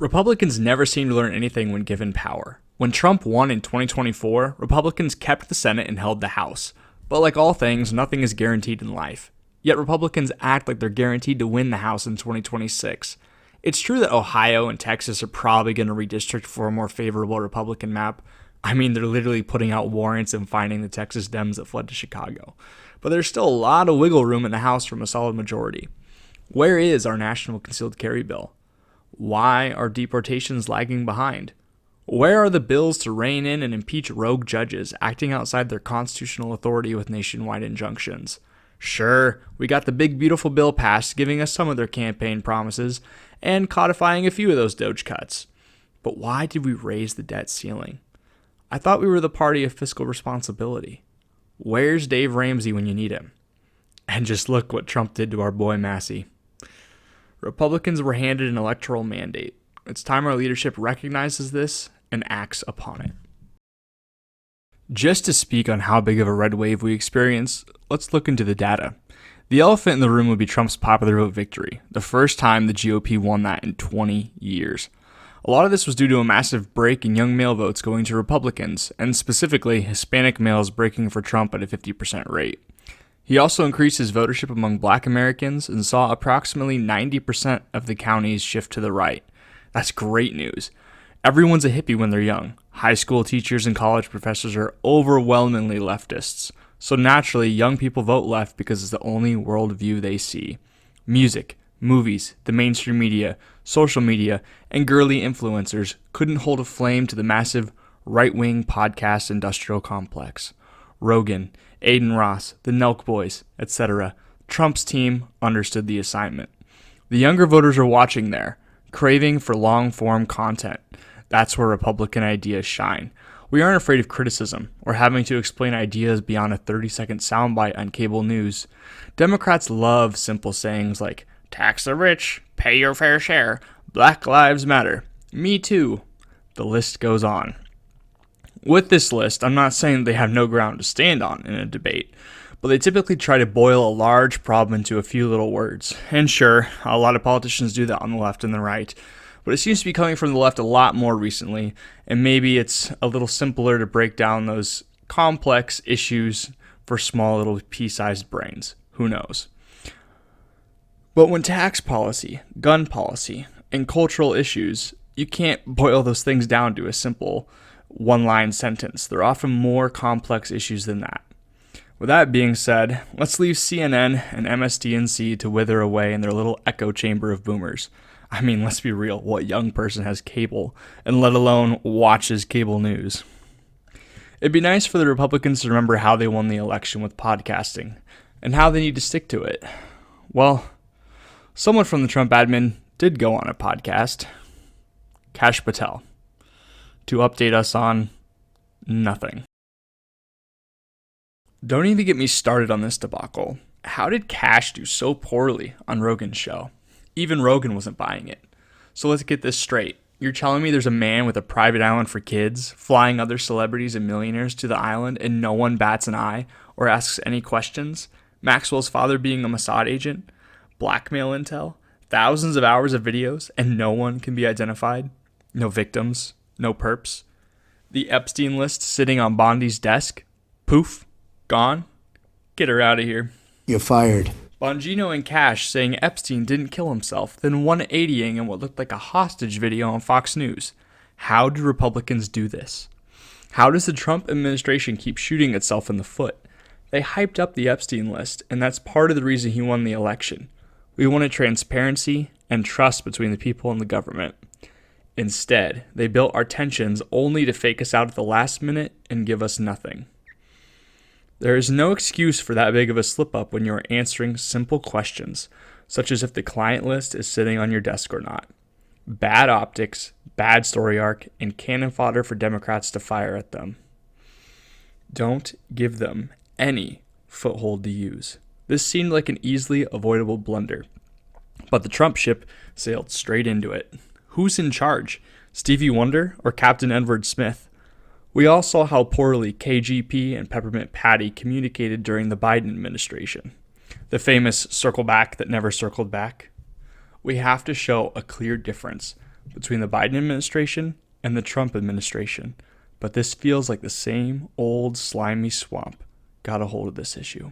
Republicans never seem to learn anything when given power. When Trump won in 2024, Republicans kept the Senate and held the House. But like all things, nothing is guaranteed in life. Yet Republicans act like they're guaranteed to win the House in 2026. It's true that Ohio and Texas are probably going to redistrict for a more favorable Republican map. I mean, they're literally putting out warrants and finding the Texas Dems that fled to Chicago. But there's still a lot of wiggle room in the House from a solid majority. Where is our national concealed carry bill? Why are deportations lagging behind? Where are the bills to rein in and impeach rogue judges acting outside their constitutional authority with nationwide injunctions? Sure, we got the big beautiful bill passed giving us some of their campaign promises and codifying a few of those Doge cuts. But why did we raise the debt ceiling? I thought we were the party of fiscal responsibility. Where's Dave Ramsey when you need him? And just look what Trump did to our boy Massey. Republicans were handed an electoral mandate. It's time our leadership recognizes this and acts upon it. Just to speak on how big of a red wave we experience, let's look into the data. The elephant in the room would be Trump's popular vote victory, the first time the GOP won that in 20 years. A lot of this was due to a massive break in young male votes going to Republicans, and specifically Hispanic males breaking for Trump at a 50% rate. He also increased his votership among Black Americans and saw approximately 90% of the counties shift to the right. That's great news. Everyone's a hippie when they're young. High school teachers and college professors are overwhelmingly leftists. So naturally, young people vote left because it's the only worldview they see. Music, movies, the mainstream media, social media, and girly influencers couldn't hold a flame to the massive right-wing podcast industrial complex. Rogan, Aiden Ross, the Nelk Boys, etc. Trump's team understood the assignment. The younger voters are watching there, craving for long-form content. That's where Republican ideas shine. We aren't afraid of criticism or having to explain ideas beyond a 30-second soundbite on cable news. Democrats love simple sayings like, tax the rich, pay your fair share, Black Lives Matter, Me Too. The list goes on. With this list, I'm not saying they have no ground to stand on in a debate, but they typically try to boil a large problem into a few little words. And sure, a lot of politicians do that on the left and the right, but it seems to be coming from the left a lot more recently, and maybe it's a little simpler to break down those complex issues for small little pea-sized brains. Who knows? But when tax policy, gun policy, and cultural issues, you can't boil those things down to a simple one-line sentence. They're often more complex issues than that. With that being said, let's leave CNN and MSDNC to wither away in their little echo chamber of boomers. I mean, let's be real, what young person has cable, and let alone watches cable news? It'd be nice for the Republicans to remember how they won the election with podcasting, and how they need to stick to it. Well, someone from the Trump admin did go on a podcast, Kash Patel, to update us on nothing. Don't even get me started on this debacle. How did Kash do so poorly on Rogan's show? Even Rogan wasn't buying it. So let's get this straight. You're telling me there's a man with a private island for kids, flying other celebrities and millionaires to the island, and no one bats an eye or asks any questions? Maxwell's father being a Mossad agent? Blackmail intel? Thousands of hours of videos, and no one can be identified? No victims? No perps? The Epstein list sitting on Bondi's desk? Poof? Gone? Get her out of here. You're fired. Bongino and Kash saying Epstein didn't kill himself, then 180ing in what looked like a hostage video on Fox News. How do Republicans do this? How does the Trump administration keep shooting itself in the foot? They hyped up the Epstein list, and that's part of the reason he won the election. We wanted transparency and trust between the people and the government. Instead, they built our tensions only to fake us out at the last minute and give us nothing. There is no excuse for that big of a slip-up when you are answering simple questions, such as if the client list is sitting on your desk or not. Bad optics, bad story arc, and cannon fodder for Democrats to fire at them. Don't give them any foothold to use. This seemed like an easily avoidable blunder, but the Trump ship sailed straight into it. Who's in charge? Stevie Wonder or Captain Edward Smith? We all saw how poorly KGP and Peppermint Patty communicated during the Biden administration. The famous circle back that never circled back. We have to show a clear difference between the Biden administration and the Trump administration, but this feels like the same old slimy swamp got a hold of this issue.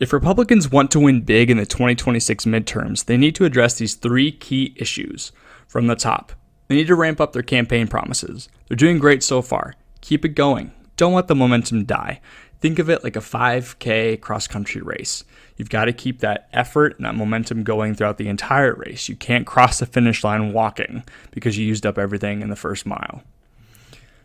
If Republicans want to win big in the 2026 midterms, they need to address these three key issues from the top. They need to ramp up their campaign promises. They're doing great so far. Keep it going. Don't let the momentum die. Think of it like a 5K cross-country race. You've got to keep that effort and that momentum going throughout the entire race. You can't cross the finish line walking because you used up everything in the first mile.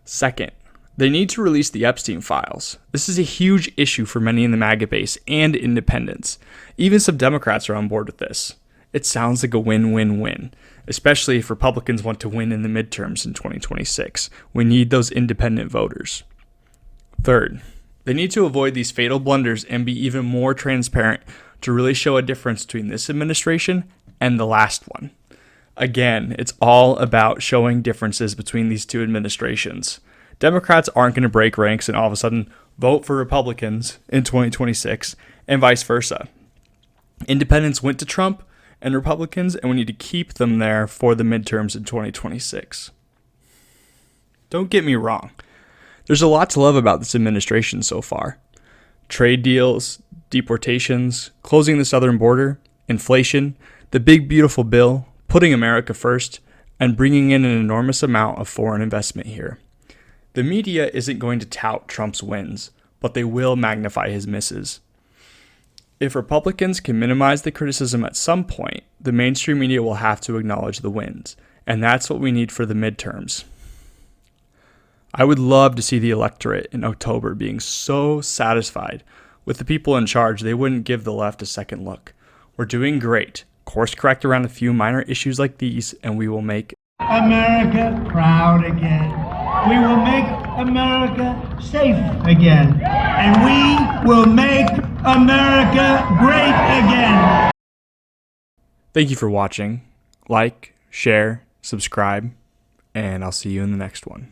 Second, they need to release the Epstein files. This is a huge issue for many in the MAGA base and independents. Even some Democrats are on board with this. It sounds like a win-win-win, especially if Republicans want to win in the midterms in 2026. We need those independent voters. Third, they need to avoid these fatal blunders and be even more transparent to really show a difference between this administration and the last one. Again, it's all about showing differences between these two administrations. Democrats aren't going to break ranks and all of a sudden vote for Republicans in 2026 and vice versa. Independents went to Trump and Republicans, and we need to keep them there for the midterms in 2026. Don't get me wrong. There's a lot to love about this administration so far. Trade deals, deportations, closing the southern border, inflation, the big beautiful bill, putting America first, and bringing in an enormous amount of foreign investment here. The media isn't going to tout Trump's wins, but they will magnify his misses. If Republicans can minimize the criticism at some point, the mainstream media will have to acknowledge the wins, and that's what we need for the midterms. I would love to see the electorate in October being so satisfied with the people in charge they wouldn't give the left a second look. We're doing great. Course correct around a few minor issues like these, and we will make America proud again. We will make America safe again. And we will make America great again. Thank you for watching. Like, share, subscribe, and I'll see you in the next one.